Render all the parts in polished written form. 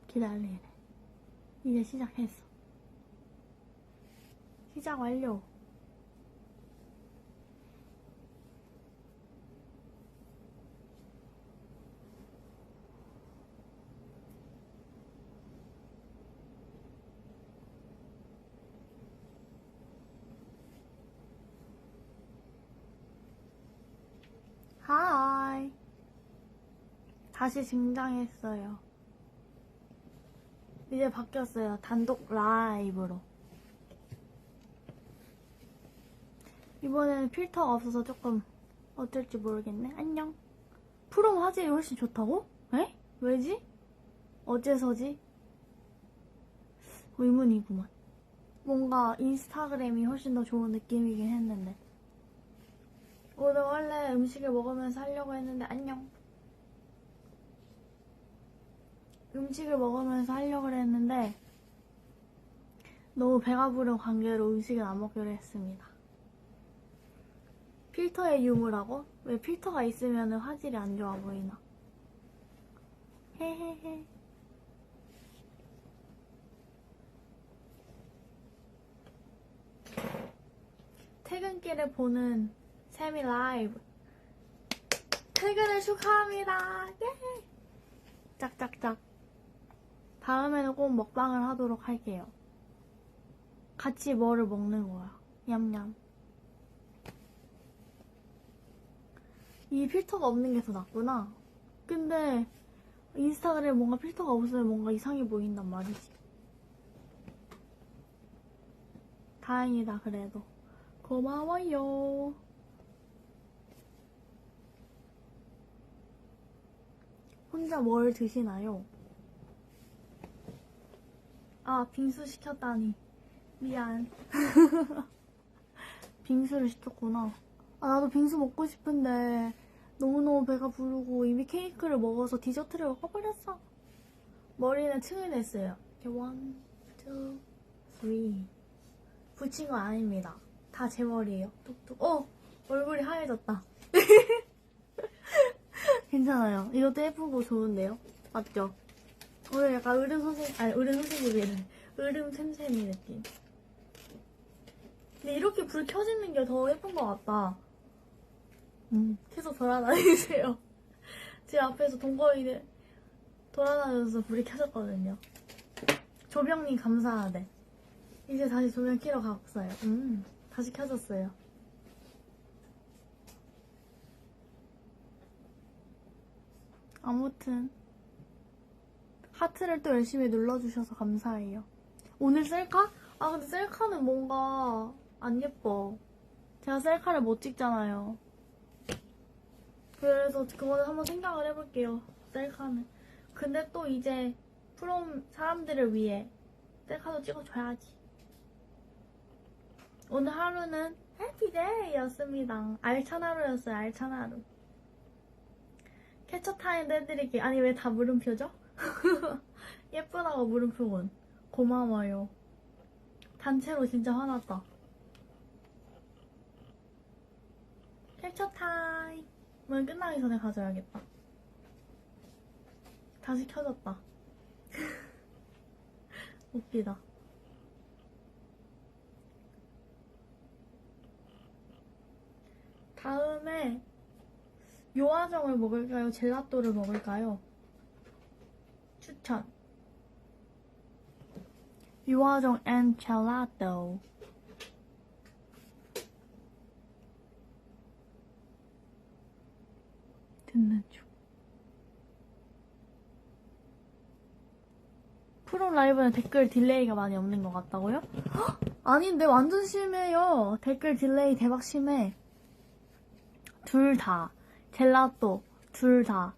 기다리래. 이제 시작했어. 시작 완료. 하이. 다시 등장했어요. 이제 바뀌었어요. 단독 라이브로. 이번에는 필터가 없어서 조금 어쩔지 모르겠네. 안녕. 프롬 화질이 훨씬 좋다고? 에? 왜지? 어째서지? 의문이구만. 뭔가 인스타그램이 훨씬 더 좋은 느낌이긴 했는데. 오늘 원래 음식을 먹으면서 하려고 했는데 안녕. 음식을 먹으면서 하려고 했는데 너무 배가 부른 관계로 음식은 안 먹기로 했습니다. 필터의 유무라고? 왜 필터가 있으면 화질이 안 좋아 보이나? 헤헤헤. 퇴근길에 보는 세미 라이브. 퇴근을 축하합니다. 예! 짝짝짝. 다음에는 꼭 먹방을 하도록 할게요. 같이 뭐를 먹는 거야. 냠냠. 이 필터가 없는 게 더 낫구나. 근데 인스타그램에 뭔가 필터가 없으면 뭔가 이상해 보인단 말이지. 다행이다 그래도. 고마워요. 혼자 뭘 드시나요? 아, 빙수 시켰다니. 미안. 빙수를 시켰구나. 아, 나도 빙수 먹고 싶은데 너무너무 배가 부르고 이미 케이크를 먹어서 디저트를 먹어버렸어. 머리는 층을 냈어요. 이렇게 1, 2, 3. 붙인 거 아닙니다. 다 제 머리예요. 뚝뚝. 얼굴이 하얘졌다. 괜찮아요. 이것도 예쁘고 좋은데요? 맞죠? 오늘 약간 으름 샘샘이 느낌. 근데 이렇게 불 켜지는 게 더 예쁜 것 같다. 계속 돌아다니세요. 제 앞에서 동거인을 돌아다니면서 불이 켜졌거든요. 조병님 감사하대. 이제 다시 조명 켜러 갔어요. 다시 켜졌어요. 아무튼 하트를 또 열심히 눌러주셔서 감사해요. 오늘 셀카? 아 근데 셀카는 뭔가 안 예뻐. 제가 셀카를 못 찍잖아요. 그래서 그거는 한번 생각을 해볼게요. 셀카는. 근데 또 이제 프롬 사람들을 위해 셀카도 찍어줘야지. 오늘 하루는 해피데이였습니다. 알찬 하루였어요. 알찬 하루. 캡처 타임 해드릴게요. 아니 왜 다 물음표죠? 예쁘다고 물음표군. 고마워요. 단체로 진짜 화났다. 캡처 타임. 오늘 끝나기 전에 가져야겠다. 다시 켜졌다. 웃기다. 다음에 요아정을 먹을까요? 젤라또를 먹을까요? 추천. 요아정 앤 젤라또. 듣는 중. 프롬 라이브는 댓글 딜레이가 많이 없는 것 같다고요? 헉! 아닌데 완전 심해요. 댓글 딜레이 대박 심해. 둘 다. 젤라또. 둘 다.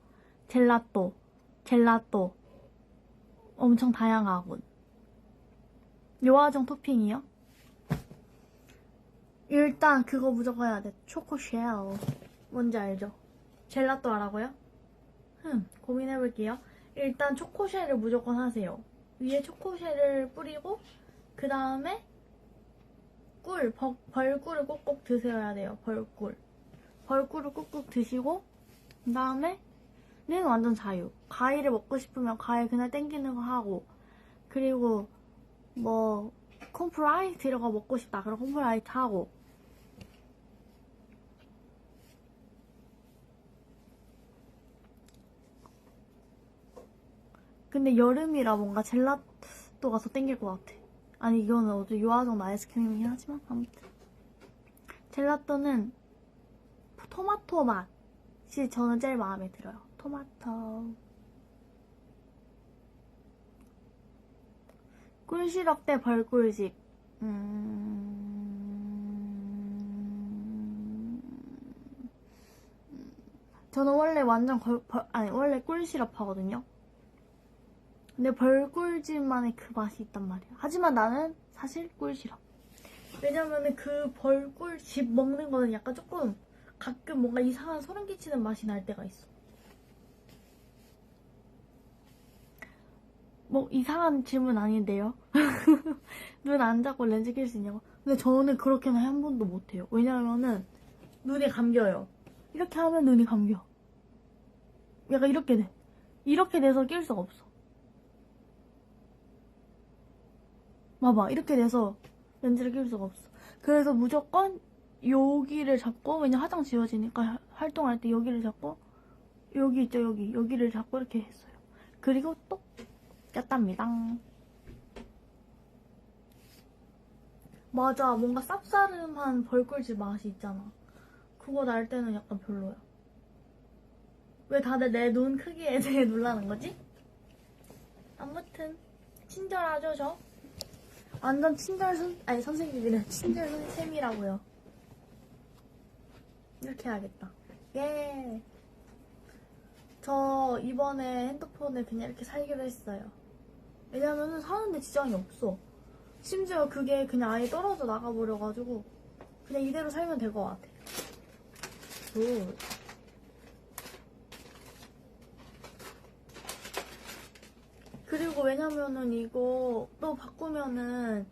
젤라또. 젤라또. 엄청 다양하군. 요아정 토핑이요? 일단 그거 무조건 해야 돼. 초코쉘. 뭔지 알죠? 젤라또 하라고요? 고민해볼게요. 일단 초코쉘을 무조건 하세요. 위에 초코쉘을 뿌리고 그 다음에 벌꿀을 꼭꼭 드셔야 돼요. 벌꿀을 꼭꼭 드시고 그 다음에 얘는 완전 자유. 과일을 먹고 싶으면 과일 그날 땡기는 거 하고, 그리고 뭐 콤프라이트 이런 거 먹고 싶다 그럼 콤프라이트 하고. 근데 여름이라 뭔가 젤라또가 더 땡길 것 같아. 아니 이거는 어제 유화정 아이스크림이긴 하지만 아무튼 젤라또는 토마토 맛이 저는 제일 마음에 들어요. 토마토. 꿀시럽 대 벌꿀집. 저는 원래 완전 원래 꿀시럽 하거든요. 근데 벌꿀집만의 그 맛이 있단 말이야. 하지만 나는 사실 꿀시럽. 왜냐면은 그 벌꿀집 먹는 거는 약간 조금 가끔 뭔가 이상한 소름 끼치는 맛이 날 때가 있어. 뭐 이상한 질문 아닌데요? 눈 안 잡고 렌즈 낄 수 있냐고? 근데 저는 그렇게는 한 번도 못해요. 왜냐면은 눈이 감겨요. 이렇게 하면 눈이 감겨. 약간 이렇게 돼. 이렇게 돼서 낄 수가 없어. 봐봐, 이렇게 돼서 렌즈를 낄 수가 없어. 그래서 무조건 여기를 잡고, 왜냐 화장 지워지니까 활동할 때 여기를 잡고, 여기 있죠, 여기를 잡고 이렇게 했어요. 그리고 또 꼈답니다. 맞아, 뭔가 쌉싸름한 벌꿀집 맛이 있잖아. 그거 날 때는 약간 별로야. 왜 다들 내 눈 크기에 대해 놀라는 거지? 아무튼 친절하죠, 저? 완전 선생님이래. 친절 쌤이라고요. 이렇게 해야겠다. 예. 저 이번에 핸드폰을 그냥 이렇게 살기로 했어요. 왜냐면은 사는데 지장이 없어. 심지어 그게 그냥 아예 떨어져 나가버려가지고 그냥 이대로 살면 될 것 같아. 굿. 그리고 왜냐면은 이거 또 바꾸면은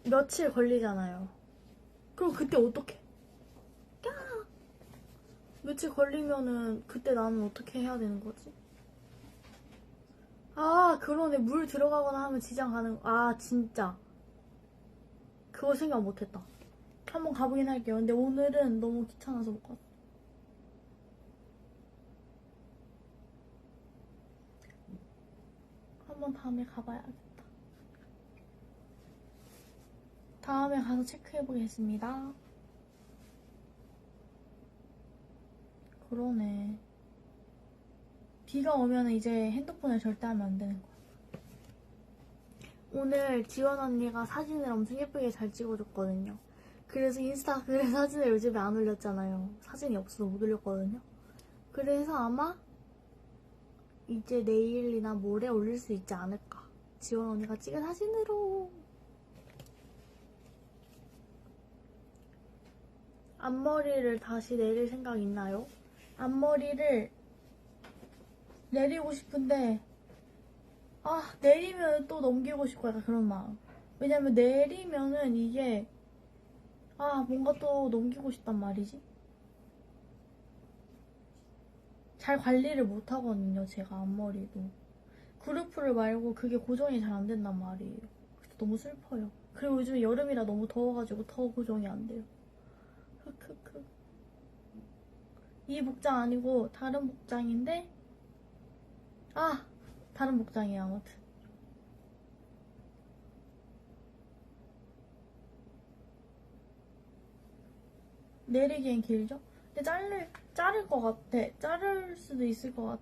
며칠 걸리잖아요. 그럼 그때 어떡해? 며칠 걸리면은 그때 나는 어떻게 해야 되는 거지? 아, 그러네. 물 들어가거나 하면 지장 가는, 아, 진짜. 그거 생각 못했다. 한번 가보긴 할게요. 근데 오늘은 너무 귀찮아서 못 갔어. 한번 다음에 가봐야겠다. 다음에 가서 체크해보겠습니다. 그러네. 비가 오면 이제 핸드폰을 절대 하면 안 되는 거야. 오늘 지원 언니가 사진을 엄청 예쁘게 잘 찍어줬거든요. 그래서 인스타그램 사진을 요즘에 안 올렸잖아요. 사진이 없어서 못 올렸거든요. 그래서 아마 이제 내일이나 모레 올릴 수 있지 않을까. 지원 언니가 찍은 사진으로. 앞머리를 다시 내릴 생각 있나요? 앞머리를 내리고 싶은데 내리면 또 넘기고 싶고 약간 그런 마음. 왜냐면 내리면은 이게 뭔가 또 넘기고 싶단 말이지. 잘 관리를 못 하거든요, 제가 앞머리도. 그루프를 말고 그게 고정이 잘 안 된단 말이에요. 그래서 너무 슬퍼요. 그리고 요즘 여름이라 너무 더워가지고 더 고정이 안 돼요. 흑흑흑. 이 복장 아니고 다른 복장인데 다른 복장이야. 아무튼 내리기엔 길죠? 근데 자를 것 같아. 자를 수도 있을 것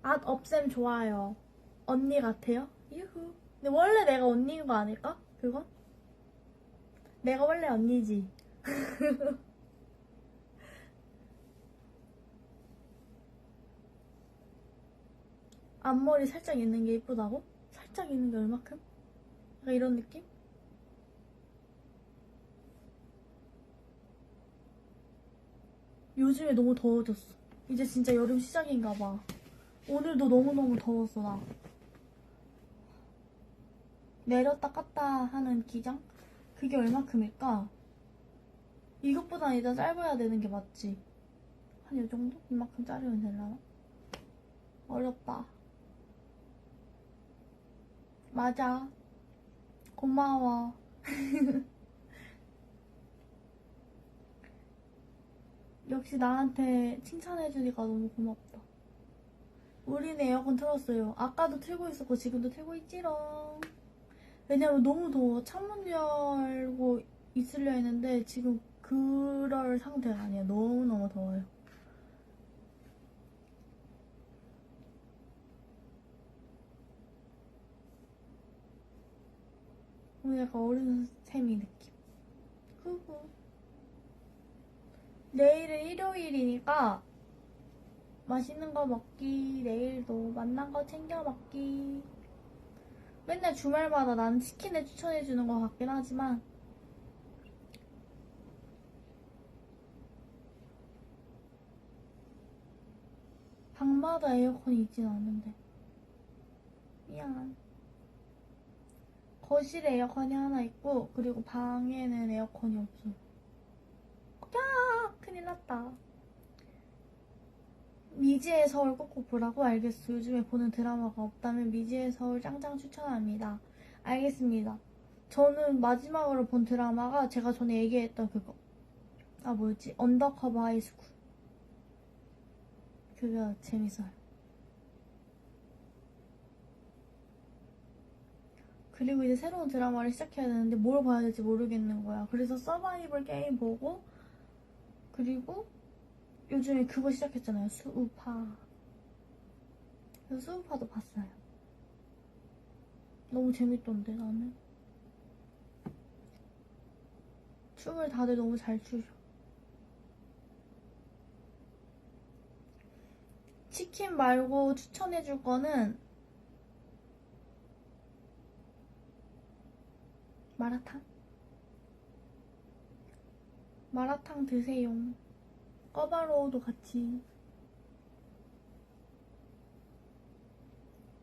같아. 업쌤 좋아요. 언니 같아요? 유후. 근데 원래 내가 언니인 거 아닐까? 그건? 내가 원래 언니지. 앞머리 살짝 있는 게 예쁘다고? 살짝 있는 게 얼마큼? 약간 이런 느낌? 요즘에 너무 더워졌어. 이제 진짜 여름 시작인가 봐. 오늘도 너무너무 더웠어, 나. 내렸다 깠다 하는 기장? 그게 얼마큼일까? 이것보다 일단 짧아야 되는 게 맞지. 한 이 정도? 이만큼 자르면 되려나? 어렵다. 맞아. 고마워. 역시 나한테 칭찬해주니까 너무 고맙다. 우리는 에어컨 틀었어요. 아까도 틀고 있었고 지금도 틀고 있지롱. 왜냐면 너무 더워. 창문 열고 있으려 했는데 지금 그럴 상태가 아니에요. 너무너무 더워요. 오늘 약간 어른 셈이 느낌. 후후. 내일은 일요일이니까 맛있는 거 먹기, 내일도 맛난 거 챙겨 먹기. 맨날 주말마다 나는 치킨을 추천해주는 것 같긴 하지만 방마다 에어컨이 있진 않은데 미안. 거실에 에어컨이 하나 있고 그리고 방에는 에어컨이 없어. 야 큰일 났다. 미지의 서울 꼭꼭 보라고? 알겠어. 요즘에 보는 드라마가 없다면 미지의 서울 짱짱 추천합니다. 알겠습니다. 저는 마지막으로 본 드라마가 제가 전에 얘기했던 그거. 아 뭐였지? 언더커버 하이스쿨. 그거 재밌어요. 그리고 이제 새로운 드라마를 시작해야 되는데 뭘 봐야 될지 모르겠는 거야. 그래서 서바이벌 게임 보고 그리고 요즘에 그거 시작했잖아요. 수우파. 그래서 수우파도 봤어요. 너무 재밌던데 나는. 춤을 다들 너무 잘 추셔. 치킨 말고 추천해줄 거는 마라탕? 마라탕 드세요. 꺼바로우도 같이.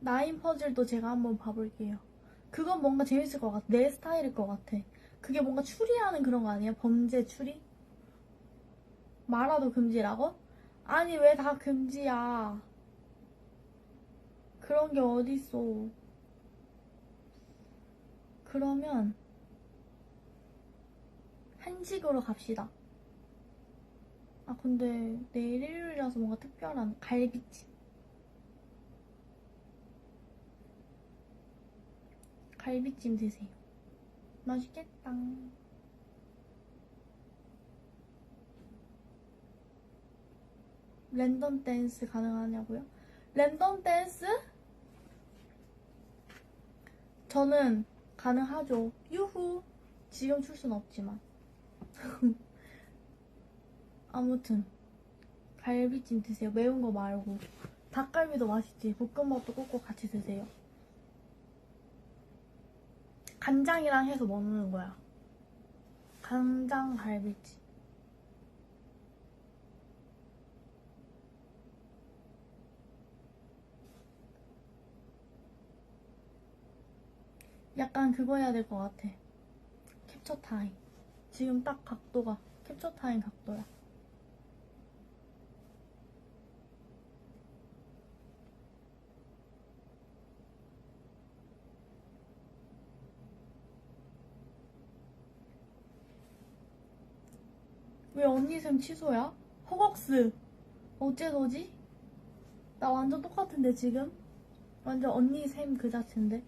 나인 퍼즐도 제가 한번 봐볼게요. 그건 뭔가 재밌을 것 같아. 내 스타일일 것 같아. 그게 뭔가 추리하는 그런 거 아니야? 범죄 추리? 마라도 금지라고? 아니 왜 다 금지야. 그런 게 어딨어. 그러면 한식으로 갑시다. 아 근데 내일 일요일이라서 뭔가 특별한 갈비찜. 갈비찜 드세요. 맛있겠다. 랜덤 댄스 가능하냐고요? 랜덤 댄스? 저는 가능하죠. 유후. 지금 출 순 없지만. 아무튼 갈비찜 드세요. 매운 거 말고. 닭갈비도 맛있지. 볶음밥도 꼭꼭 같이 드세요. 간장이랑 해서 먹는 거야. 간장 갈비찜. 약간 그거 해야 될 것 같아. 캡처 타임. 지금 딱 각도가 캡처 타임 각도야. 왜 언니 쌤 취소야? 허걱스. 어째서지? 나 완전 똑같은데 지금? 완전 언니 쌤 그 자체인데?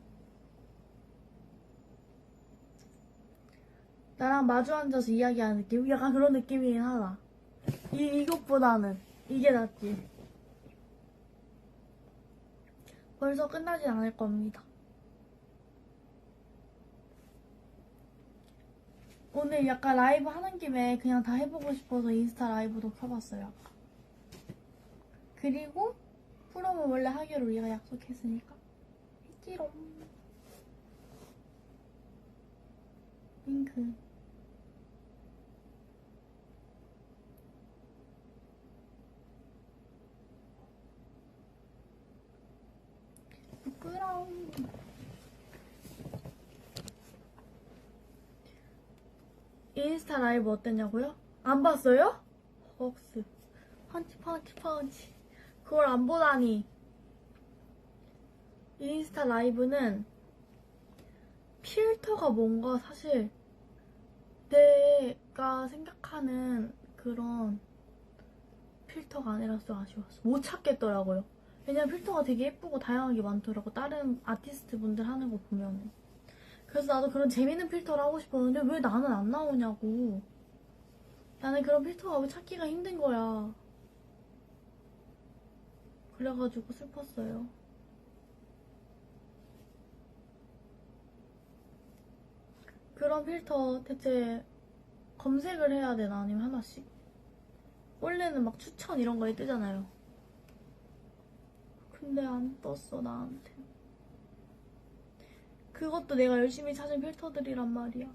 나랑 마주 앉아서 이야기하는 느낌? 약간 그런 느낌이긴 하다. 이것보다는 이게 낫지. 벌써 끝나진 않을 겁니다. 오늘 약간 라이브 하는 김에 그냥 다 해보고 싶어서 인스타 라이브도 켜봤어요. 그리고 프로모 원래 하기로 우리가 약속했으니까 했지롱. 윙크. 부끄러워. 인스타 라이브 어땠냐고요? 안 봤어요? 헉스. 펀치. 그걸 안 보다니. 인스타 라이브는 필터가 뭔가 사실 내가 생각하는 그런 필터가 아니라서 아쉬웠어. 못 찾겠더라고요. 왜냐면 필터가 되게 예쁘고 다양하게 많더라고. 다른 아티스트 분들 하는 거 보면은. 그래서 나도 그런 재밌는 필터를 하고 싶었는데 왜 나는 안 나오냐고. 나는 그런 필터가 왜 찾기가 힘든 거야. 그래가지고 슬펐어요. 그런 필터 대체 검색을 해야 되나? 아니면 하나씩? 원래는 막 추천 이런 거에 뜨잖아요. 근데 안 떴어, 나한테. 그것도 내가 열심히 찾은 필터들이란 말이야.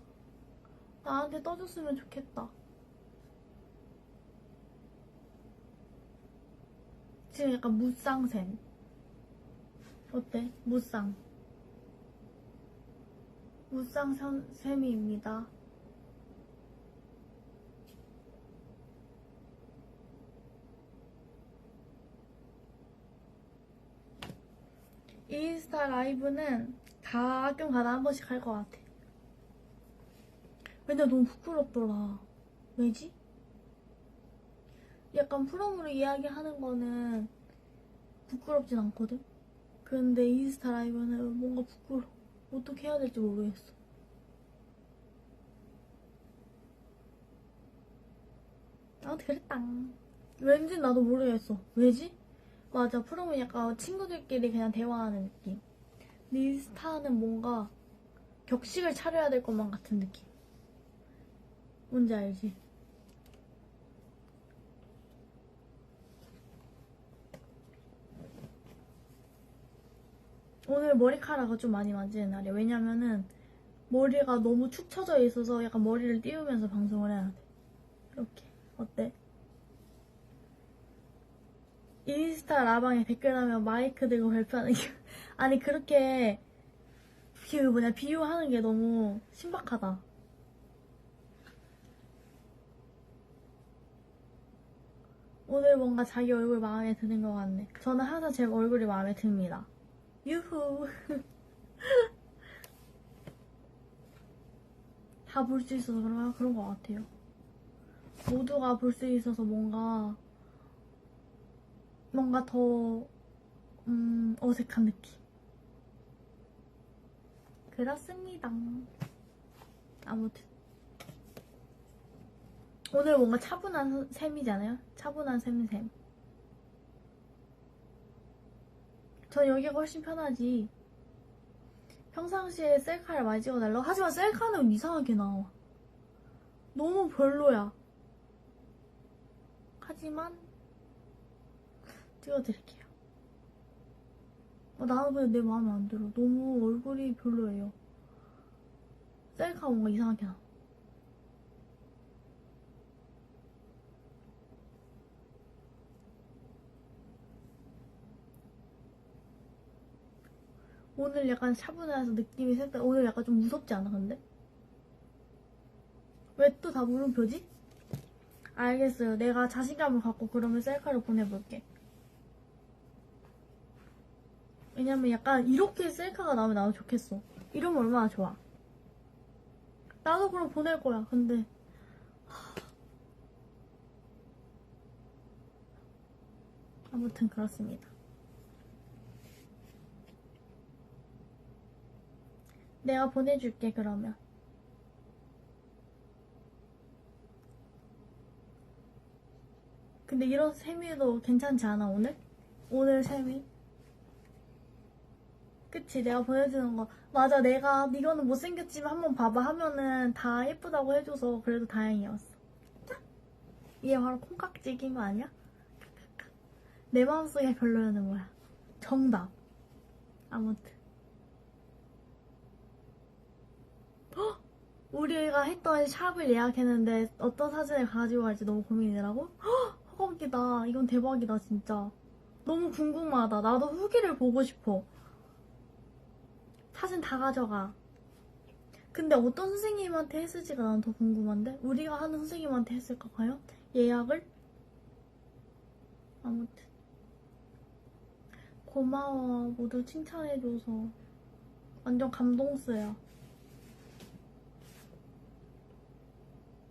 나한테 떠줬으면 좋겠다. 지금 약간 무쌍샘. 어때? 무쌍샘이입니다. 인스타 라이브는 가끔 가다 한 번씩 할 것 같아. 근데 너무 부끄럽더라. 왜지? 약간 프롬으로 이야기하는 거는 부끄럽진 않거든? 근데 인스타 라이브는 뭔가 부끄러워. 어떻게 해야 될지 모르겠어. 아무튼 그랬다. 왠지 나도 모르겠어. 왜지? 맞아, 프롬은 약간 친구들끼리 그냥 대화하는 느낌. 근데 인스타는 뭔가 격식을 차려야 될 것만 같은 느낌. 뭔지 알지? 오늘 머리카락을 좀 많이 만지는 날이야. 왜냐면은 머리가 너무 축 처져 있어서 약간 머리를 띄우면서 방송을 해야 돼. 이렇게. 어때? 인스타 라방에 댓글하면 마이크 들고 발표하는 게 아니 그렇게 비유하는 게 너무 신박하다. 오늘 뭔가 자기 얼굴 마음에 드는 것 같네. 저는 항상 제 얼굴이 마음에 듭니다. 유후. 다 볼 수 있어서 그런 것 같아요. 모두가 볼 수 있어서 뭔가 더 어색한 느낌. 그렇습니다. 아무튼 오늘 뭔가 차분한 셈이잖아요. 차분한 셈. 전 여기가 훨씬 편하지. 평상시에 셀카를 많이 찍어달라고? 하지만 셀카는 이상하게 나와. 너무 별로야. 하지만 찍어드릴게요. 나는 근데 내 마음에 안 들어. 너무 얼굴이 별로예요. 셀카 뭔가 이상하게 나와. 오늘 약간 차분해서 느낌이 색달. 오늘 약간 좀 무섭지 않아 근데? 왜 또 다 물음표지? 알겠어요. 내가 자신감을 갖고 그러면 셀카를 보내볼게. 왜냐면 약간 이렇게 셀카가 나오면 좋겠어. 이러면 얼마나 좋아. 나도 그럼 보낼 거야. 근데 아무튼 그렇습니다. 내가 보내줄게 그러면. 근데 이런 셈이도 괜찮지 않아 오늘? 오늘 셈이? 그치, 내가 보내주는 거 맞아. 내가 이거는 못생겼지만 한번 봐봐 하면은 다 예쁘다고 해줘서 그래도 다행이었어. 이게 바로 콩깍지긴 거 아니야? 내 마음속에 별로였는 거야. 정답. 아무튼 헉! 우리가 했던 샵을 예약했는데 어떤 사진을 가지고 갈지 너무 고민이더라고. 허겁이다. 이건 대박이다 진짜. 너무 궁금하다. 나도 후기를 보고 싶어. 사진 다 가져가. 근데 어떤 선생님한테 했을지가 난 더 궁금한데? 우리가 하는 선생님한테 했을까 과연? 예약을? 아무튼 고마워. 모두 칭찬해줘서 완전 감동스야.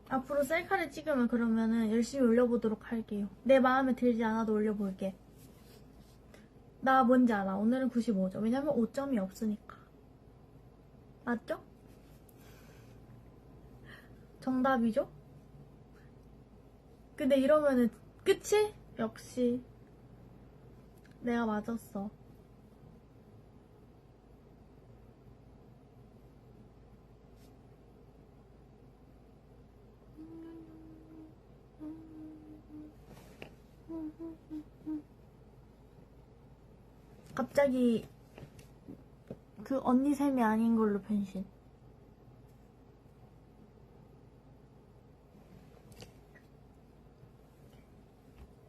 앞으로 셀카를 찍으면 그러면은 열심히 올려보도록 할게요. 내 마음에 들지 않아도 올려볼게. 나 뭔지 알아. 오늘은 95점. 왜냐면 5점이 없으니까. 맞죠? 정답이죠? 근데 이러면은 끝이? 역시 내가 맞았어. 갑자기 그 언니 셈이 아닌 걸로 변신.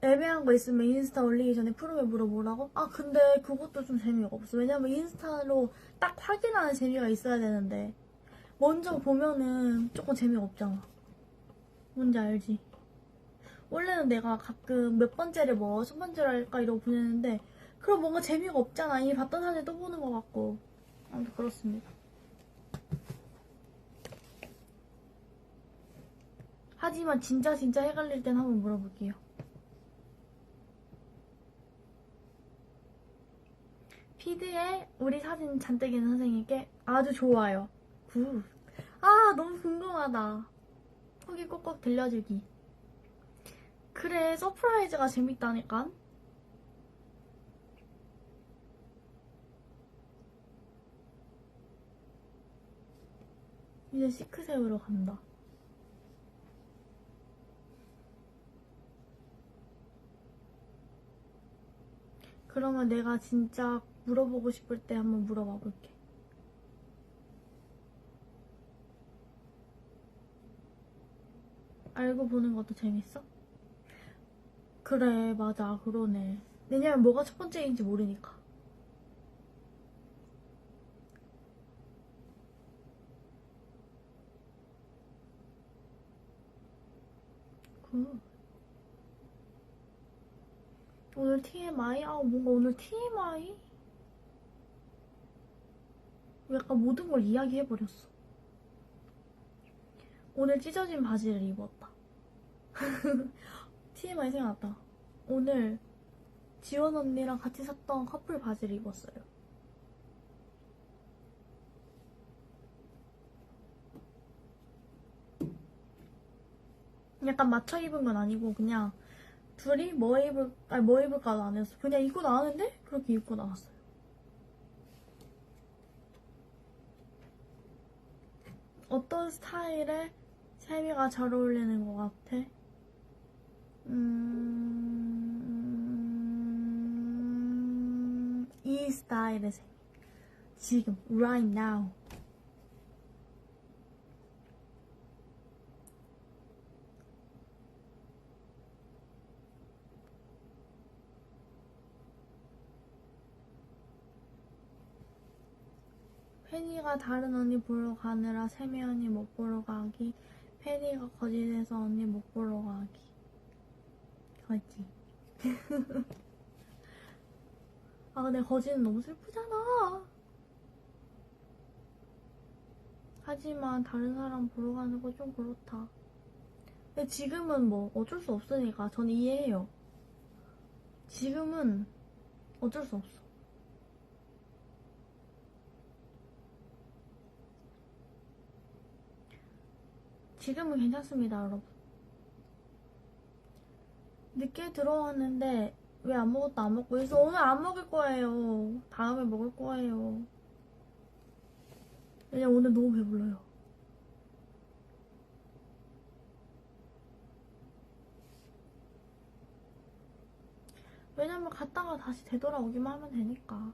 애매한 거 있으면 인스타 올리기 전에 프로에 물어보라고? 아 근데 그것도 좀 재미가 없어. 왜냐면 인스타로 딱 확인하는 재미가 있어야 되는데 먼저 보면은 조금 재미가 없잖아. 뭔지 알지? 원래는 내가 가끔 몇 번째를 뭐 첫 번째로 할까 이러고 보내는데 그럼 뭔가 재미가 없잖아. 이미 봤던 사진 또 보는 것 같고. 아무튼 그렇습니다. 하지만 진짜 헷갈릴 땐 한번 물어볼게요. 피드에 우리 사진 잔뜩 있는 선생님께 아주 좋아요. 굿. 아 너무 궁금하다. 후기 꼭꼭 들려주기. 그래 서프라이즈가 재밌다니까. 이제 시크새우로 간다. 그러면 내가 진짜 물어보고 싶을 때 한번 물어봐 볼게. 알고 보는 것도 재밌어? 그래 맞아 그러네. 왜냐면 뭐가 첫 번째인지 모르니까. 오늘 TMI? 아 뭔가 오늘 TMI? 약간 모든 걸 이야기해버렸어. 오늘 찢어진 바지를 입었다. TMI 생각났다. 오늘 지원 언니랑 같이 샀던 커플 바지를 입었어요. 약간 맞춰 입은 건 아니고 그냥 둘이 뭐 입을까도 안 했어. 그냥 입고 나왔는데 그렇게 입고 나왔어요. 어떤 스타일에 세미가 잘 어울리는 것 같아? 이 스타일의 세미. 지금 right now. 팬이가 다른 언니 보러 가느라 세미 언니 못 보러 가기. 팬이가 거짓에서 언니 못 보러 가기. 거짓. 아 근데 거짓은 너무 슬프잖아. 하지만 다른 사람 보러 가는 거 좀 그렇다. 근데 지금은 뭐 어쩔 수 없으니까 전 이해해요. 지금은 어쩔 수 없어. 지금은 괜찮습니다, 여러분. 늦게 들어왔는데 왜 아무것도 안 먹고 있어? 오늘 안 먹을 거예요. 다음에 먹을 거예요. 왜냐면 오늘 너무 배불러요. 왜냐면 갔다가 다시 되돌아오기만 하면 되니까.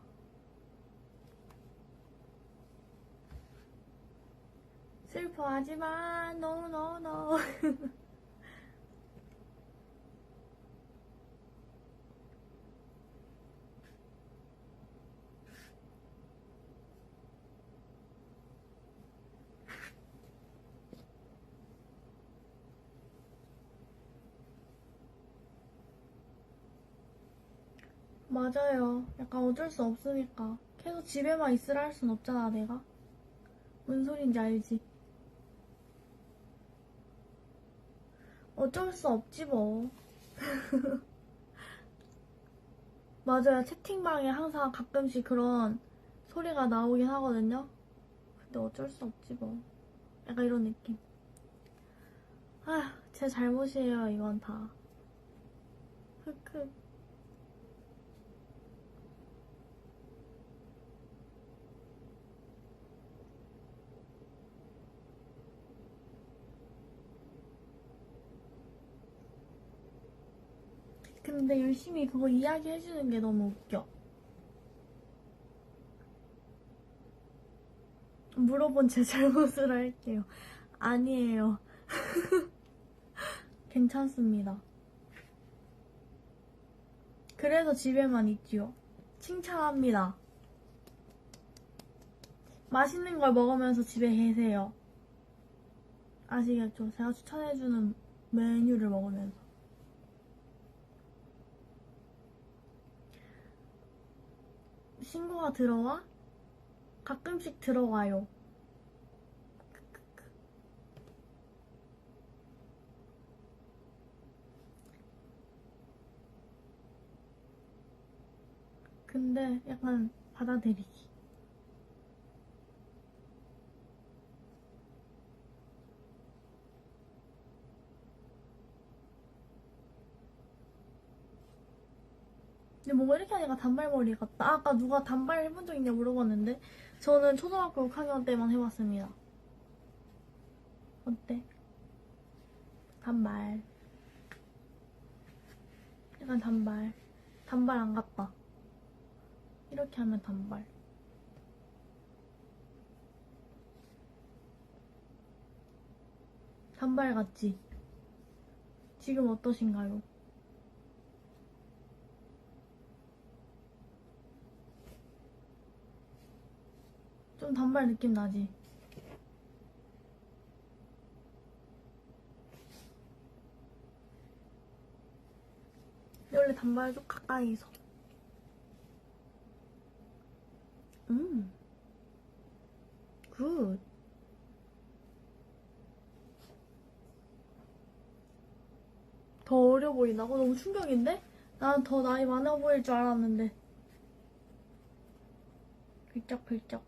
슬퍼하지마. no. 맞아요. 약간 어쩔 수 없으니까. 계속 집에만 있으라 할 순 없잖아, 내가. 뭔 소린지 알지? 어쩔 수 없지, 뭐. 맞아요. 채팅방에 항상 가끔씩 그런 소리가 나오긴 하거든요. 근데 어쩔 수 없지, 뭐. 약간 이런 느낌. 아휴, 제 잘못이에요, 이건 다. 흑흑. 근데 열심히 그거 이야기해주는 게 너무 웃겨. 물어본 제 잘못을 할게요. 아니에요. 괜찮습니다. 그래서 집에만 있지요. 칭찬합니다. 맛있는 걸 먹으면서 집에 계세요. 아시겠죠? 제가 추천해주는 메뉴를 먹으면서. 신고가 들어와? 가끔씩 들어와요. 근데 약간 받아들이기. 근데 뭔가 이렇게 하니까 단발머리 같다. 아까 누가 단발 해본 적 있냐 물어봤는데 저는 초등학교 6학년 때만 해봤습니다. 어때? 단발. 약간 단발. 단발 안 같다. 이렇게 하면 단발. 단발 같지? 지금 어떠신가요? 좀 단발 느낌 나지? 원래 단발 좀 가까이서. 굿. 더 어려 보인다고? 너무 충격인데? 난 더 나이 많아 보일 줄 알았는데. 글쩍글쩍.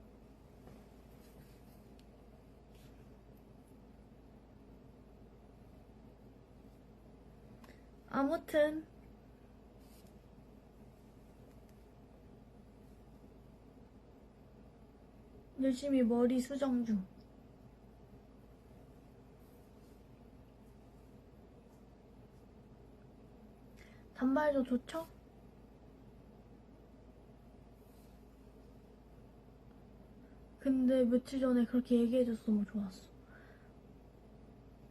아무튼 열심히 머리 수정 중. 단발도 좋죠? 근데 며칠 전에 그렇게 얘기해줬으면 좋았어.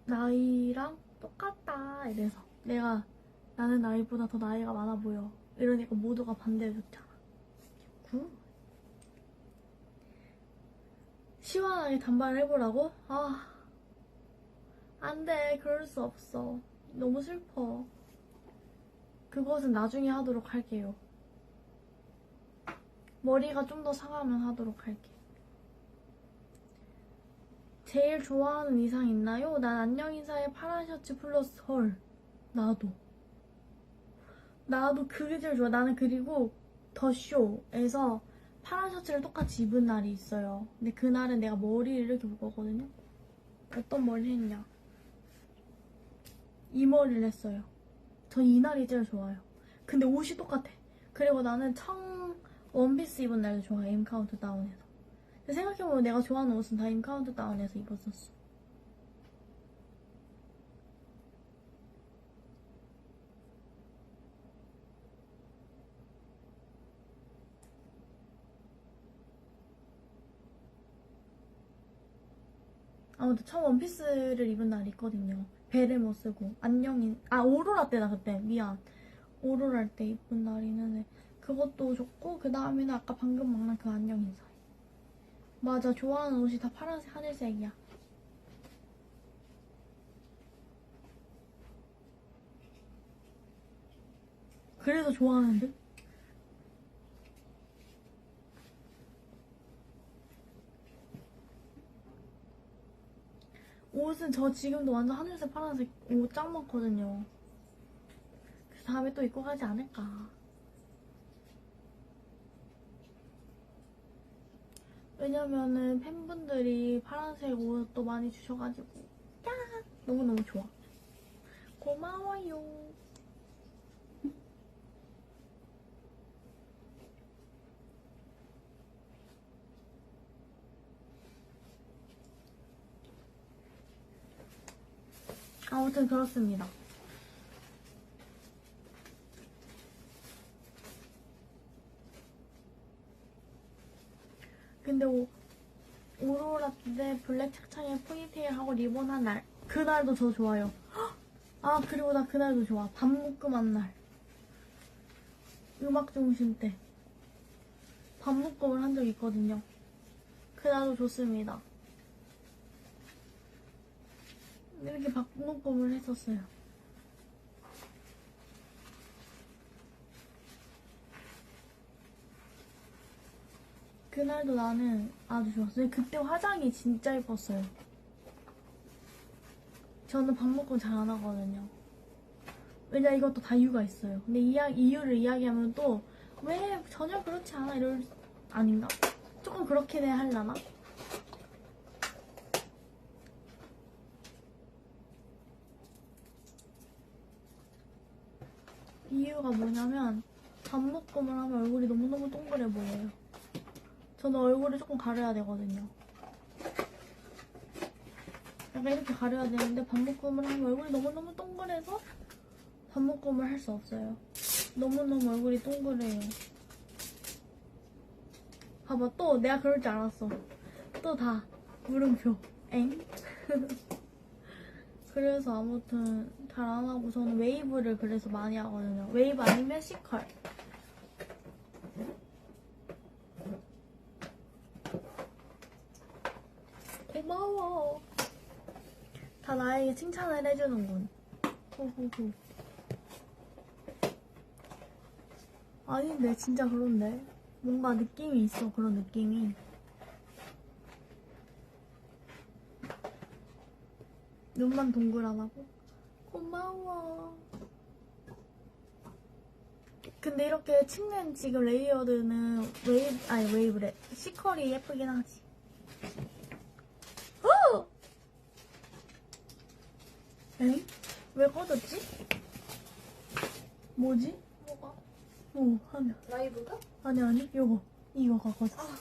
나이랑 똑같다 이래서 나는 나이보다 더 나이가 많아 보여 이러니까 모두가 반대해줬잖아. 굿. 시원하게 단발을 해보라고? 아, 안돼. 그럴 수 없어. 너무 슬퍼. 그것은 나중에 하도록 할게요. 머리가 좀 더 상하면 하도록 할게. 제일 좋아하는 의상 있나요? 난 안녕 인사에 파란 셔츠 플러스 헐. 나도 그게 제일 좋아. 나는 그리고 더 쇼에서 파란 셔츠를 똑같이 입은 날이 있어요. 근데 그날은 내가 머리를 이렇게 묶었거든요. 어떤 머리 했냐? 이 머리를 했어요. 전 이날이 제일 좋아요. 근데 옷이 똑같아. 그리고 나는 청 원피스 입은 날도 좋아해. 임 카운트다운에서. 근데 생각해보면 내가 좋아하는 옷은 다 임 카운트다운에서 입었었어. 아무튼 청 원피스를 입은 날이 있거든요. 베레 못 쓰고 오로라 때다 그때. 미안. 오로라 때 입은 날이 있는데 그것도 좋고 그 다음에는 아까 방금 말한 그 안녕 인사이. 맞아. 좋아하는 옷이 다 파란색 하늘색이야. 그래서 좋아하는데? 옷은 저 지금도 완전 하늘색 파란색 옷 짱 많거든요. 그래서 다음에 또 입고 가지 않을까. 왜냐면은 팬분들이 파란색 옷도 많이 주셔가지고 야! 너무너무 좋아. 고마워요. 아무튼 그렇습니다. 근데 오로라 때 블랙 착창에 포니테일하고 리본 한 날, 그날도 저 좋아요. 아, 그리고 나 그날도 좋아. 밥 묶음 한 날, 음악 중심 때 밥 묶음을 한 적 있거든요. 그날도 좋습니다. 이렇게 밥 묶음을 했었어요. 그날도 나는 아주 좋았어요. 그때 화장이 진짜 예뻤어요. 저는 밥 묶음 잘 안 하거든요. 왜냐, 이것도 다 이유가 있어요. 근데 이유를 이야기하면 또 왜 전혀 그렇지 않아 이럴 아닌가? 조금 그렇게 해야 하려나? 이유가 뭐냐면 밥 묶음을 하면 얼굴이 너무너무 동그래 보여요. 저는 얼굴을 조금 가려야 되거든요. 약간 이렇게 가려야 되는데 밥 묶음을 하면 얼굴이 너무너무 동그래서 밥 묶음을 할 수 없어요. 너무너무 얼굴이 동그래요. 봐봐, 또 내가 그럴 줄 알았어. 또 다 물음표. 엥? 그래서 아무튼 잘 안 하고 저는 웨이브를 그래서 많이 하거든요. 웨이브 아니면 C컬. 고마워. 다 나에게 칭찬을 해주는군. 후후후. 아닌데, 진짜 그런데. 뭔가 느낌이 있어, 그런 느낌이. 눈만 동그라나고? 고마워. 근데 이렇게 찍는 지금 레이어드는 웨이브래. C컬이 예쁘긴 하지. 어! 엥? 왜 꺼졌지? 뭐지? 뭐가? 하면. 라이브가? 아니, 이거가 꺼졌어. 아.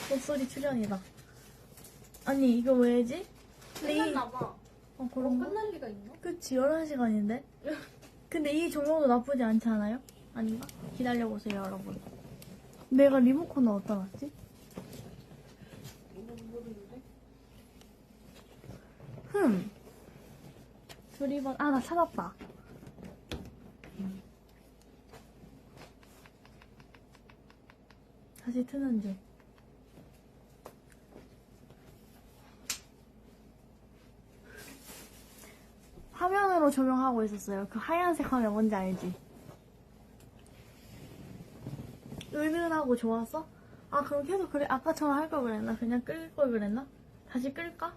목소리 출연이다. 아니, 이거 왜지? 끝났나봐. 그런가? 끝날 리가 있나? 그치, 11시간인데? 근데 이 조명도 나쁘지 않지 않아요? 아닌가? 기다려보세요, 여러분. 내가 리모컨을 어디다 놨지? 모르는데? 조리번, 나 찾았다. 다시 트는 중. 화면으로 조명하고 있었어요. 그 하얀색 화면 뭔지 알지? 은은하고 좋았어? 아, 그럼 계속 그래. 아까처럼 할 걸 그랬나? 그냥 끌 걸 그랬나? 다시 끌까?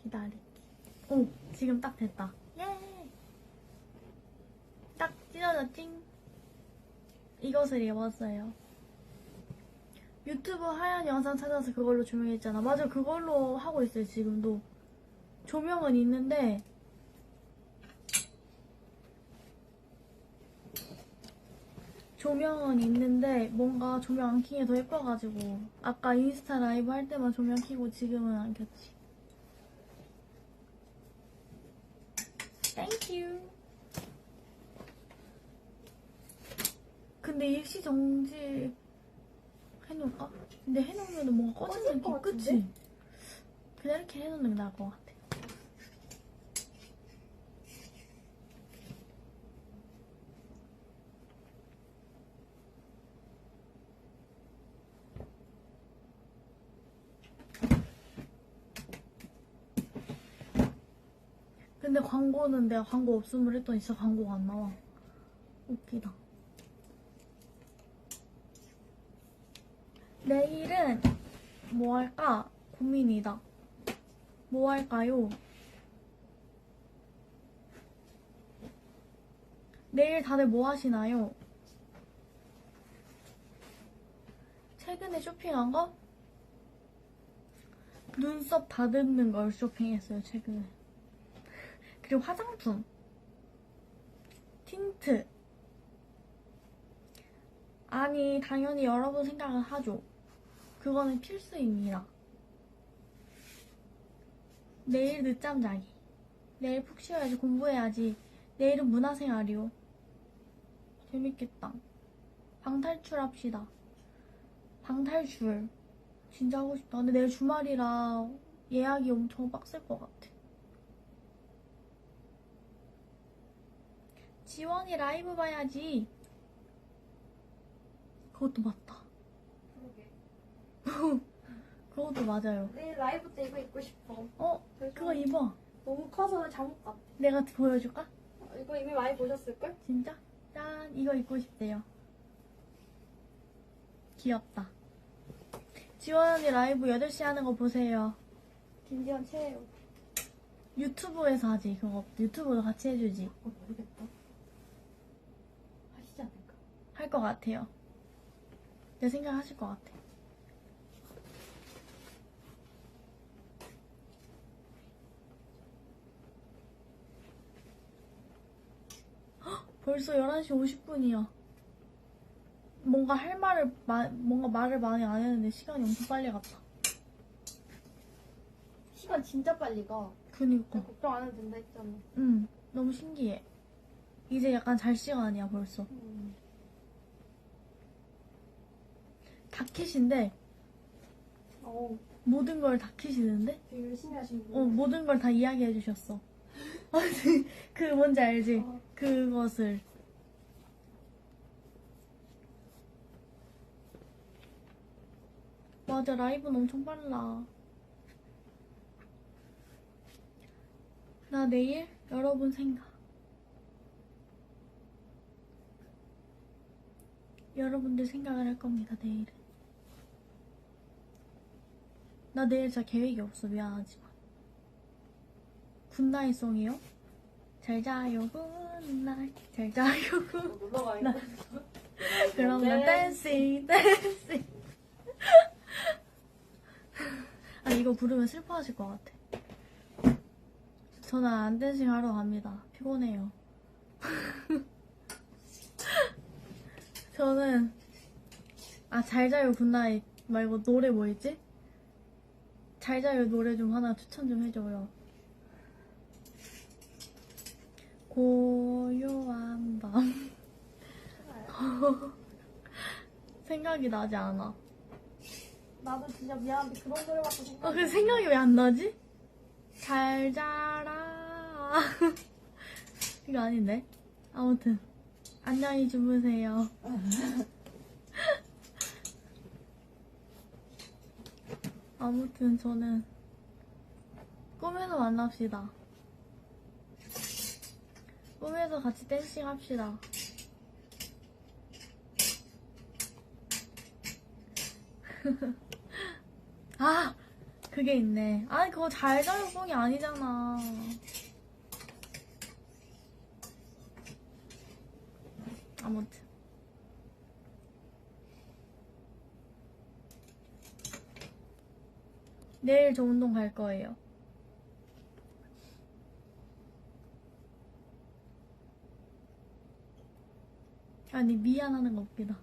기다리기. 오, 지금 딱 됐다. 예! 딱 찢어졌징. 이것을 입었어요. 유튜브 하얀 영상 찾아서 그걸로 조명했잖아. 맞아, 그걸로 하고 있어요, 지금도. 조명은 있는데 뭔가 조명 안 켜게 더 예뻐가지고 아까 인스타 라이브 할 때만 조명 켜고 지금은 안 켰지. 땡큐. 근데 일시 정지 해놓을까? 근데 해놓으면 뭔가 꺼지는 게 끝이. 그냥 이렇게 해놓는 게 나을 것 같아. 근데 광고는 내가 광고 없음을 했더니 진짜 광고가 안 나와. 웃기다. 내일은 뭐 할까 고민이다. 뭐 할까요? 내일 다들 뭐 하시나요? 최근에 쇼핑한 거? 눈썹 다듬는 걸 쇼핑했어요, 최근에. 그리고 화장품, 틴트. 아니, 당연히 여러분 생각은 하죠. 그거는 필수입니다. 내일 늦잠 자기. 내일 푹 쉬어야지, 공부해야지. 내일은 문화생활이요. 재밌겠다. 방탈출 합시다. 방탈출. 진짜 하고 싶다. 근데 내일 주말이라 예약이 엄청 빡셀 것 같아. 지원이 라이브 봐야지. 그것도 맞다. 그러게. 그것도 맞아요. 내일 라이브 때 이거 입고 싶어. 그거 입어. 너무 커서 잠옷 같아. 내가 보여줄까? 이거 이미 많이 보셨을걸? 진짜? 짠! 이거 입고 싶대요. 귀엽다. 지원 언니 라이브 8시 하는 거 보세요. 김지현 최애요. 유튜브에서 하지, 그거. 유튜브도 같이 해주지. 모르겠다. 하시지 않을까? 할 것 같아요. 내 생각 하실 것 같아. 벌써 11시 50분이야. 뭔가 뭔가 말을 많이 안 했는데 시간이 엄청 빨리 갔다. 시간 진짜 빨리 가. 그니까. 걱정 안 해도 된다 했잖아. 응, 너무 신기해. 이제 약간 잘 시간이야, 벌써. 다켓인데, 모든 걸 다 키시는데? 되게 열심히 하시는 모든 걸 다 이야기해 주셨어. 그 뭔지 알지? 그것을. 맞아, 라이브는 엄청 빨라. 나 내일 여러분 생각. 여러분들 생각을 할 겁니다, 내일은. 나 내일 진짜 계획이 없어, 미안하지만. 굿나잇송이요? 잘 자요, 굿나잇. 잘 자요, 굿나잇. 그럼 난 댄싱. 아, 이거 부르면 슬퍼하실 것 같아. 저는 안 댄싱 하러 갑니다. 피곤해요. 저는 잘 자요 굿나잇 말고 노래 뭐 있지? 잘 자요 노래 좀 하나 추천 좀 해줘요. 고요한 밤. 생각이 나지 않아. 나도 진짜 미안한데 그런 노래밖에 생각이 그 생각이 왜 안 나지? 잘 자라. 이거 아닌데? 아무튼 안녕히 주무세요. 아무튼 저는 꿈에서 만납시다. 꿈에서 같이 댄싱 합시다. 그게 있네. 아니 그거 잘 자요 뽕이 아니잖아. 아무튼 내일 저 운동 갈 거예요. 아니 미안하는 거 웃기다.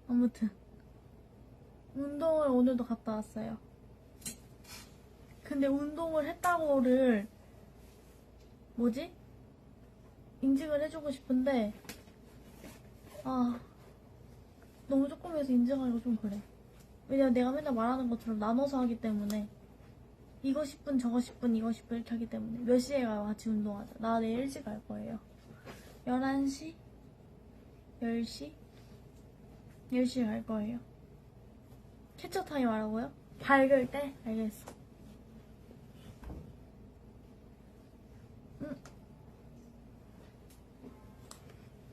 아무튼 운동을 오늘도 갔다 왔어요. 근데 운동을 했다고를 뭐지? 인증을 해주고 싶은데 너무 조금 해서 인증하기가 좀 그래. 왜냐면 내가 맨날 말하는 것처럼 나눠서 하기 때문에 이거 10분 저거 10분 이거 10분 이렇게 하기 때문에 몇 시에 가요? 같이 운동하자. 나 내일 일찍 갈 거예요. 11시? 10시? 10시에 갈 거예요. 캐쳐 타임 하라고요? 밝을 때? 알겠어.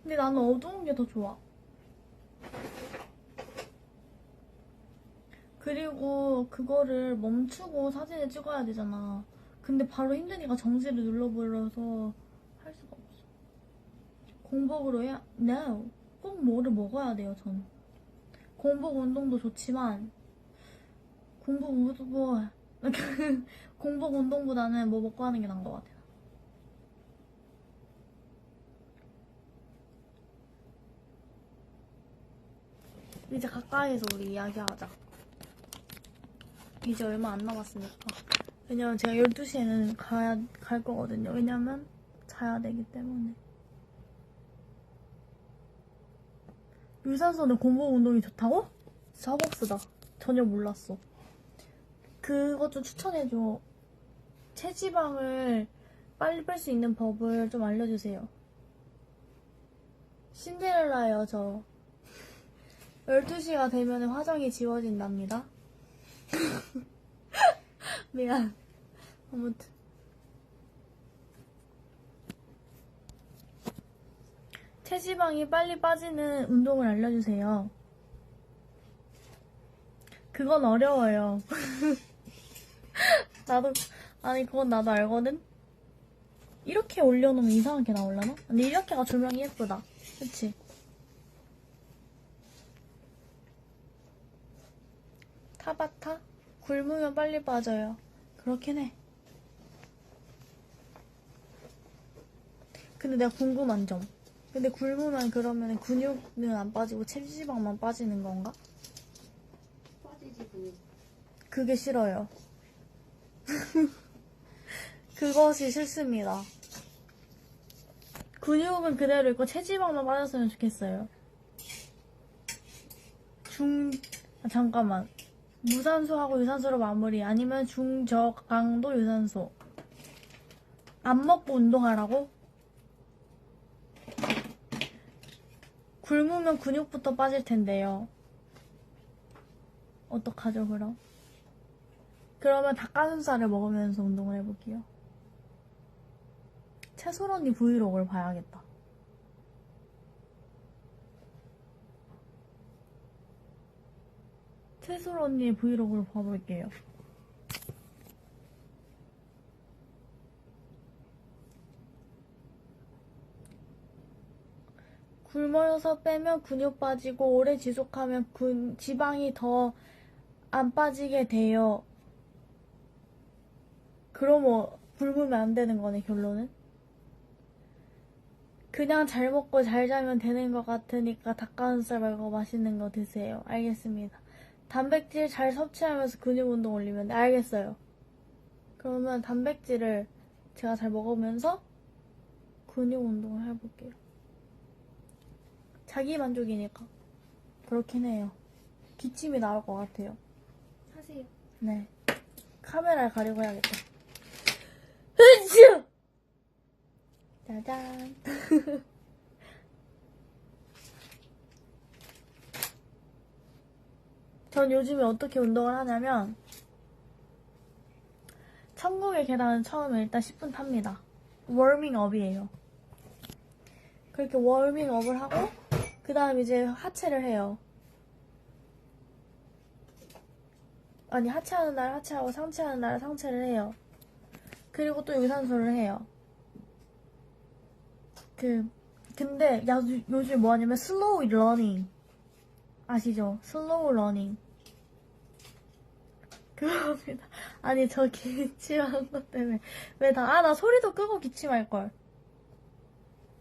근데 나는 어두운 게 더 좋아. 그리고 그거를 멈추고 사진을 찍어야 되잖아. 근데 바로 힘드니까 정지를 눌러버려서 할 수가 없어. 공복으로 해야? No. 꼭 뭐를 먹어야 돼요, 전. 공복 운동도 좋지만 공복 운동 공복 운동보다는 뭐 먹고 하는 게 나은 것 같아. 이제 가까이서 우리 이야기하자. 이제 얼마 안 남았으니까. 왜냐면 제가 12시에는 갈 거거든요. 왜냐면 자야 되기 때문에. 유산소는 공복 운동이 좋다고? 진짜 허벅스다. 전혀 몰랐어. 그것 좀 추천해줘. 체지방을 빨리 뺄 수 있는 법을 좀 알려주세요. 신데렐라예요, 저. 12시가 되면 화장이 지워진답니다. 미안. 아무튼. 체지방이 빨리 빠지는 운동을 알려주세요. 그건 어려워요. 그건 나도 알거든? 이렇게 올려놓으면 이상하게 나올라나? 근데 이렇게가 조명이 예쁘다. 그치? 타바타? 굶으면 빨리 빠져요. 그렇긴 해. 근데 내가 궁금한 점. 근데 굶으면 그러면 근육은 안 빠지고 체지방만 빠지는 건가? 빠지지 근육. 그게 싫어요. 그것이 싫습니다. 근육은 그대로 있고 체지방만 빠졌으면 좋겠어요. 잠깐만. 무산소하고 유산소로 마무리. 아니면 중저강도 유산소. 안 먹고 운동하라고? 굶으면 근육부터 빠질 텐데요. 어떡하죠, 그럼? 그러면 닭가슴살을 먹으면서 운동을 해볼게요. 채솔 언니 브이로그를 봐야겠다. 채솔 언니의 브이로그를 봐볼게요. 굶어서 빼면 근육 빠지고 오래 지속하면 지방이 더 안 빠지게 돼요. 그러면 굶으면 안 되는 거네, 결론은? 그냥 잘 먹고 잘 자면 되는 것 같으니까 닭가슴살 말고 맛있는 거 드세요. 알겠습니다. 단백질 잘 섭취하면서 근육 운동 올리면 돼. 알겠어요. 그러면 단백질을 제가 잘 먹으면서 근육 운동을 해볼게요. 자기 만족이니까. 그렇긴 해요. 기침이 나올 것 같아요. 하세요. 네. 카메라를 가리고 해야겠다. 으쌰! 짜잔. 전 요즘에 어떻게 운동을 하냐면 천국의 계단은 처음에 일단 10분 탑니다. 워밍업이에요. 그렇게 워밍업을 하고 그 다음 이제 하체를 해요. 아니, 하체하는 날 하체하고 상체하는 날 상체를 해요. 그리고 또 유산소를 해요. 근데 요즘 뭐 하냐면 슬로우 러닝 아시죠? 슬로우 러닝 그겁니다. 아니, 저 기침한 것 때문에 나 소리도 끄고 기침할걸.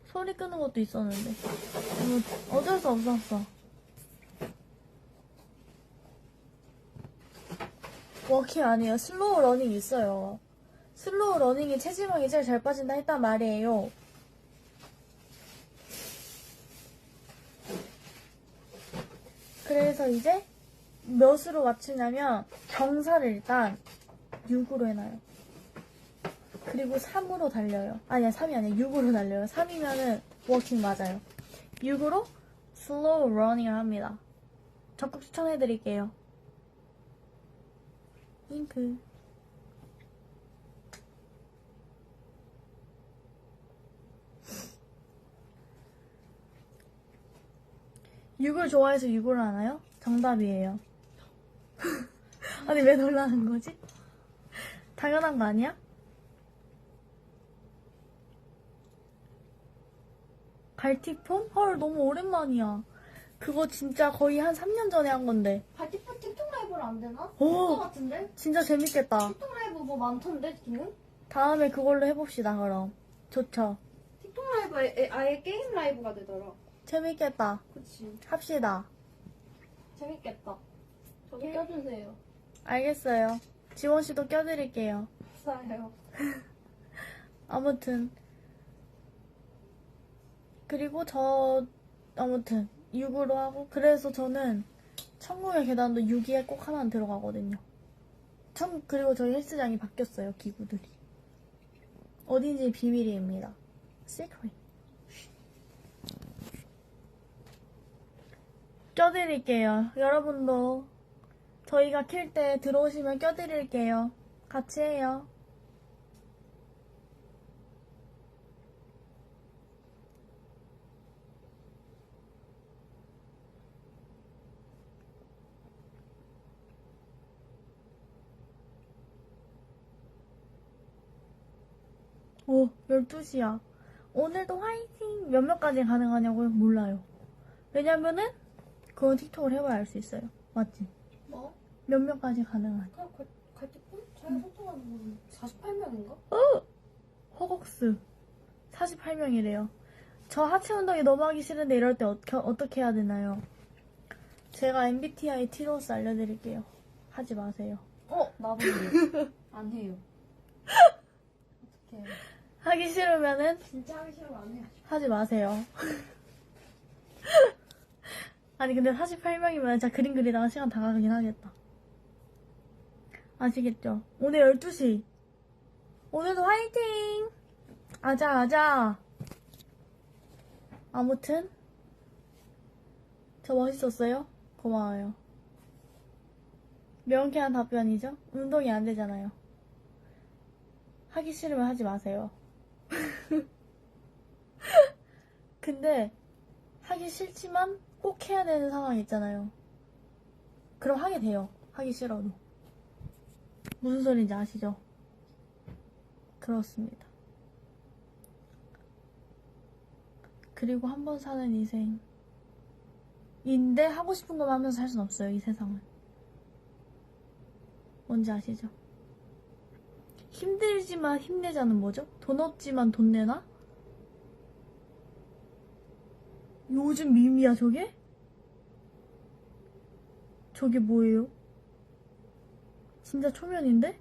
소리 끄는 것도 있었는데 어쩔 수 없었어. 워킹 아니에요. 슬로우 러닝 있어요. 슬로우 러닝이 체지방이 제일 잘 빠진다 했단 말이에요. 그래서 이제 몇으로 맞추냐면 정사를 일단 6으로 해놔요. 그리고 3으로 달려요. 아니야, 3이 아니야. 6으로 달려요. 3이면은 워킹 맞아요. 6으로 슬로우 러닝을 합니다. 적극 추천해드릴게요. 윙크. 육을 좋아해서 육을 하나요? 정답이에요. 아니, 왜 놀라는 거지? 당연한 거 아니야? 갈틱폰? 헐, 너무 오랜만이야. 그거 진짜 거의 한 3년 전에 한 건데. 발티프 틱톡 라이브를 안 되나? 오! 그거 같은데? 진짜 재밌겠다. 틱톡 라이브 뭐 많던데, 기능? 다음에 그걸로 해봅시다, 그럼. 좋죠. 틱톡 라이브 아예 게임 라이브가 되더라. 재밌겠다. 그치. 합시다. 재밌겠다. 저도 껴주세요. 알겠어요. 지원씨도 껴드릴게요. 감사해요. 아무튼. 그리고 아무튼 6으로 하고, 그래서 저는 천국의 계단도 6위에 꼭 하나 들어가거든요. 그리고 저희 헬스장이 바뀌었어요, 기구들이. 어딘지 비밀입니다. Secret. 껴드릴게요. 여러분도 저희가 킬 때 들어오시면 껴드릴게요. 같이 해요. 오, 12시야. 오늘도 화이팅! 몇몇까지 가능하냐고요? 몰라요. 왜냐면은, 그건 틱톡을 해봐야 알 수 있어요. 맞지? 뭐? 몇몇까지 가능하냐. 그냥 갈티폰? 저희 소통하는 분 48명인가? 허걱스. 48명이래요. 저 하체 운동이 너무 하기 싫은데 이럴 때 어떻게 해야 되나요? 제가 MBTI T로서 알려드릴게요. 하지 마세요. 나도 안 해요. 어떡해. 하기 싫으면은 진짜 하기 싫으면 안 해요. 하지 마세요. 아니 근데 48명이면 진짜 그림 그리다가 시간 다 가긴 하겠다. 아시겠죠? 오늘 12시. 오늘도 화이팅! 아자. 아무튼 저 멋있었어요? 고마워요. 명쾌한 답변이죠? 운동이 안 되잖아요. 하기 싫으면 하지 마세요. 근데 하기 싫지만 꼭 해야 되는 상황이 있잖아요. 그럼 하게 돼요. 하기 싫어도. 무슨 소리인지 아시죠? 그렇습니다. 그리고 한 번 사는 인생인데 하고 싶은 것만 하면서 살 순 없어요, 이 세상은. 뭔지 아시죠? 힘들지만 힘내자는 뭐죠? 돈 없지만 돈 내나? 요즘 밈이야 저게? 저게 뭐예요? 진짜 초면인데?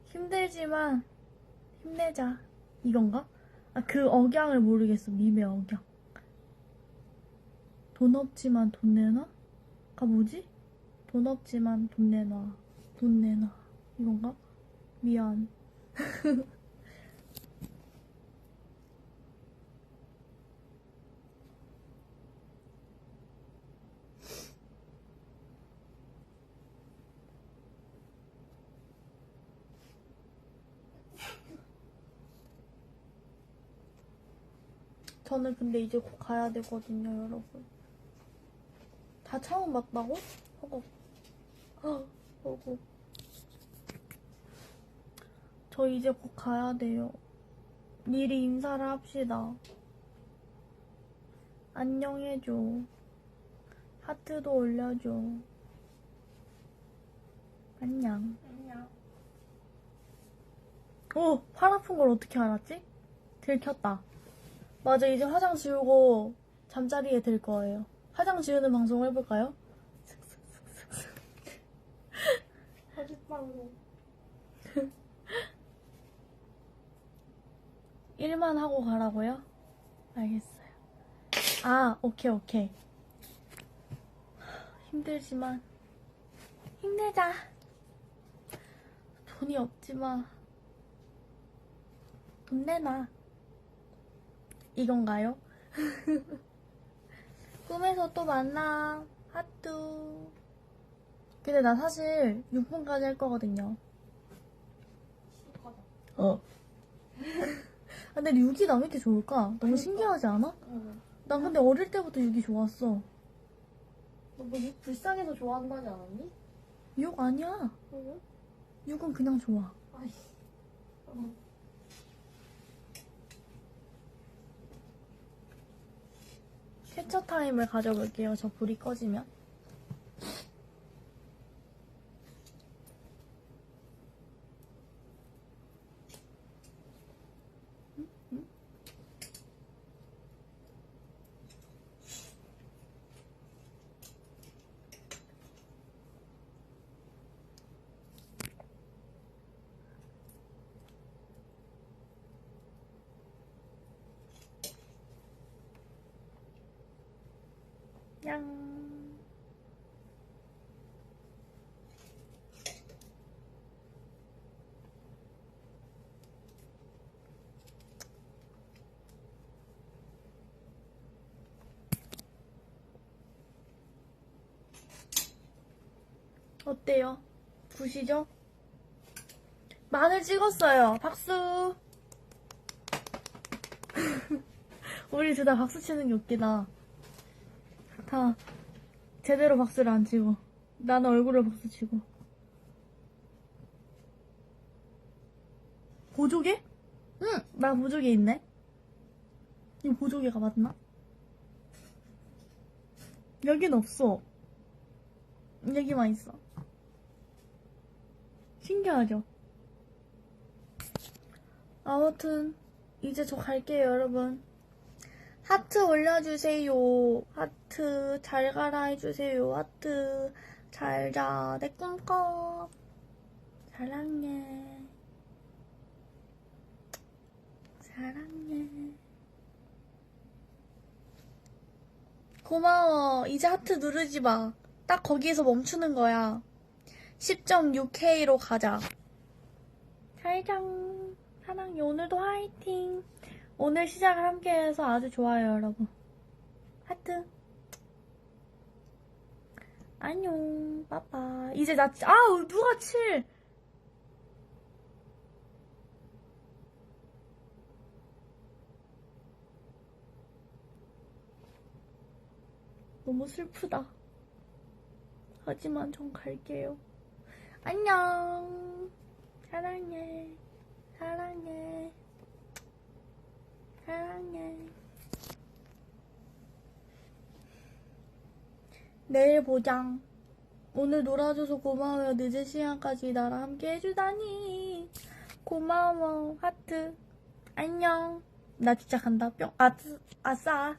힘들지만 힘내자 이건가? 그 억양을 모르겠어. 밈의 억양. 돈 없지만 돈 내놔? 가 뭐지? 돈 없지만 돈 내놔. 돈 내놔 이건가? 미안. 저는 근데 이제 곧 가야 되거든요, 여러분. 다 처음 봤다고? 허고. 저 이제 곧 가야 돼요. 미리 인사를 합시다. 안녕해줘. 하트도 올려줘. 안녕. 오! 팔 아픈 걸 어떻게 알았지? 들켰다. 맞아, 이제 화장 지우고 잠자리에 들 거예요. 화장 지우는 방송 해볼까요? 거짓말로. 1만 하고 가라고요? 알겠어요. 오케이. 힘들지만 힘내자. 돈이 없지만 돈 내놔. 이건가요? 꿈에서 또 만나. 하뚜. 근데 나 사실 6분까지 할 거거든요. 근데 6이 나 왜 이렇게 좋을까? 너무 신기하지 않아? 난 근데 어릴 때부터 6이 좋았어. 너뭐 불쌍해서 좋아한다지 않았니? 6 아니야. 응? 6은 그냥 좋아. 아이씨. 캡처 타임을 가져볼게요. 저 불이 꺼지면. 양. 어때요? 굿이죠? 마늘 찍었어요. 박수. 우리 둘 다 박수 치는 게 웃기다. 다 제대로 박수를 안 치고 나는 얼굴을 박수 치고. 보조개? 응! 나 보조개 있네. 이 보조개가 맞나? 여긴 없어. 여기만 있어. 신기하죠? 아무튼 이제 저 갈게요, 여러분. 하트 올려주세요. 하트 잘 가라 해주세요. 하트 잘 자. 내 꿈꿔. 사랑해. 사랑해. 고마워. 이제 하트 누르지 마. 딱 거기에서 멈추는 거야. 10.6K로 가자. 잘장. 사랑해. 오늘도 화이팅. 오늘 시작을 함께해서 아주 좋아요, 여러분. 하트. 안녕. 빠빠. 이제 나, 아우, 누가 칠! 너무 슬프다. 하지만 전 갈게요. 안녕. 사랑해. 사랑해. 사랑해. 내일 보자. 오늘 놀아줘서 고마워요. 늦은 시간까지 나랑 함께 해주다니. 고마워. 하트. 안녕. 나 진짜 간다. 뿅. 아싸.